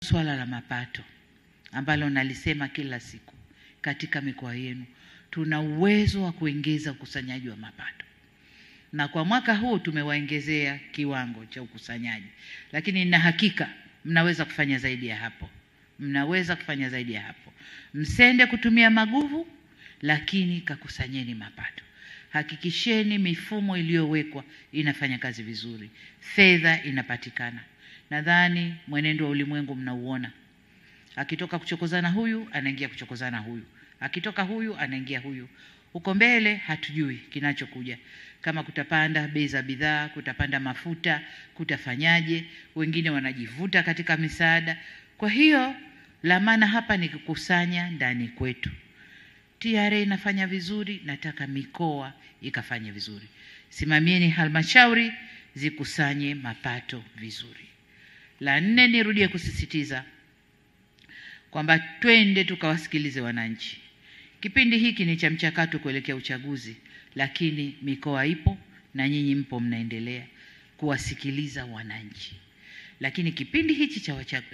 swala la mapato ambalo nalisema kila siku katika mikoa yenu, tuna uwezo wa kuongeza ukusanyaji wa mapato. Na kwa mwaka huu tumewaongezea kiwango cha ukusanyaji. Lakini nina hakika mnaweza kufanya zaidi ya hapo. Mnaweza kufanya zaidi ya hapo. Msende kutumia maguvu, lakini kakusanyeni mapato. Hakikisheni mifumo iliyowekwa inafanya kazi vizuri. Fedha inapatikana. Nadhani mwenendo wa ulimwengu mnauona. Akitoka kuchokozana huyu, anaingia kuchokozana huyu. Akitoka huyu, anaingia huyu. Huko mbele hatujui kinachokuja. Kama kutapanda bei za bidhaa, kutapanda mafuta, kutafanyaje, wengine wanajivuta katika misaada. Kwa hiyo la maana hapa ni kukusanya ndani kwetu. TRA inafanya vizuri, nataka mikoa ikafanye vizuri. Simamieni halmashauri zikusanye mapato vizuri. La 4, nirudie kusisitiza kwamba twende tukawasikilize wananchi. Kipindi hiki ni cha mchakato kuelekea uchaguzi, lakini mikoa ipo na nyinyi mpo mnaendelea kuwasikiliza wananchi. Lakini kipindi hichi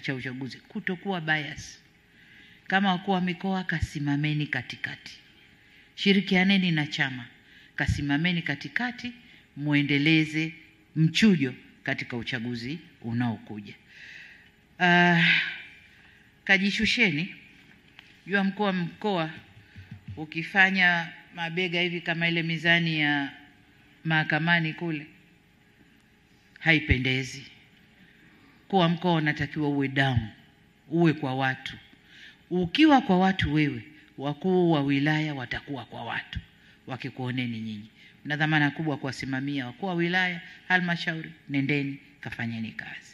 cha uchaguzi kutokuwa bias. Kama wakuu wa mikoa, kasimameni katikati. Shirikianeni na chama, kasimameni katikati, muendeleze mchujo katika uchaguzi unaokuja. Kajishusheni. Jua mkuu wa mkoa ukifanya mabega hivi kama ile mizani ya mahakamani kule, haipendezi. Kwa mkoa unatakiwa uwe down, uwe kwa watu. Ukiwa kwa watu wewe, wakuu wa wilaya watakuwa kwa watu, wakikuoneni nyinyi. Mna dhamana kubwa kuwasimamia wakuu wa wilaya, halmashauri, nendeni kafanyeni kazi.